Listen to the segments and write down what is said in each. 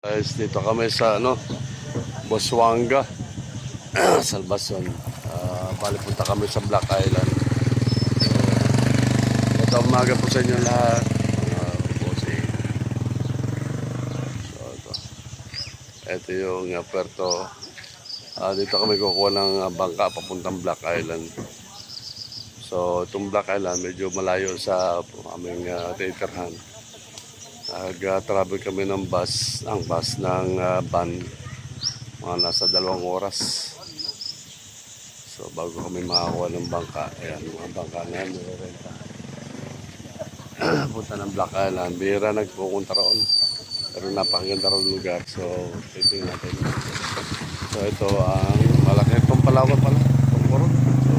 Guys, dito kami sa Busuanga, Salvacion. Bali punta kami sa Black Island. Ito umaga po sa inyo lahat. Bossing. So, ito yung puerto. Dito kami kukuha ng bangka papuntang Black Island. So, itong Black Island medyo malayo sa aming titirhan. Nag-travel kami ng bus ng van, mga nasa 2 oras. So bago kami makakuha ng bangka, ayan, mga bangka na yan, nirerenta. Punta ng Black Island, bihira nagpupunta roon. Pero napakaganda roon lugar, so titingnan natin. So ito ang malaki itong Palawan pala, itong Coron. So,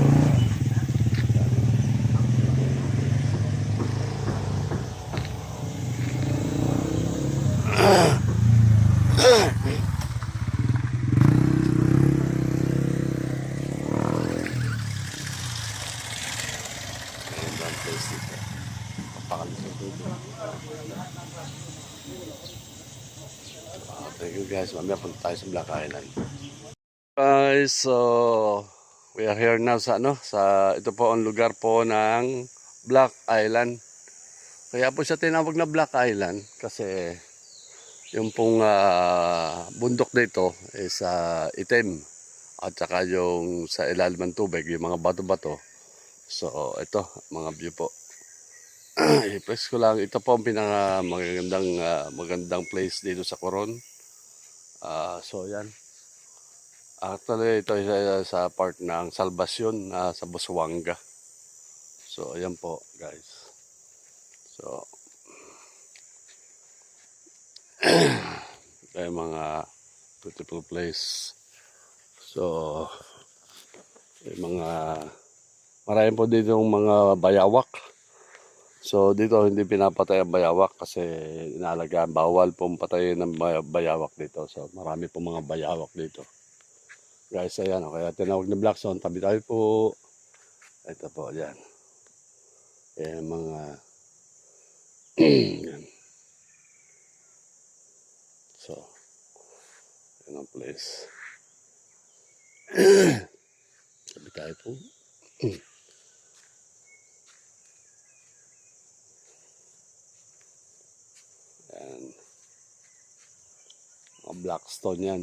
place dito. Papakalusog dito. Thank you guys. Mamaya punta tayo sa Black Island. Guys, so we are here now sa ito po ang lugar po ng Black Island. Kaya po siya tinawag na Black Island kasi yung pong bundok dito is itim at saka yung sa ilalim ng tubig, yung mga bato-bato. So ito, mga view po. I-press ko lang, ito po ang pinaka magandang place dito sa Coron. So yan. Actually ito sa part ng Salvacion sa Busuanga. So ayan po guys. So ito yung mga beautiful place. So yung mga marami po dito yung mga bayawak. So dito hindi pinapatay ang bayawak kasi inaalagaan, bawal pong patayin ng bayawak dito. So marami po mga bayawak dito. Guys, ayan, kaya tinawag na Black Zone. Tabi tayo po. Ito po, ayan. Ayan mga yan. So ayan ang place. Tabi tayo po. Ayan. Mga black stone yan.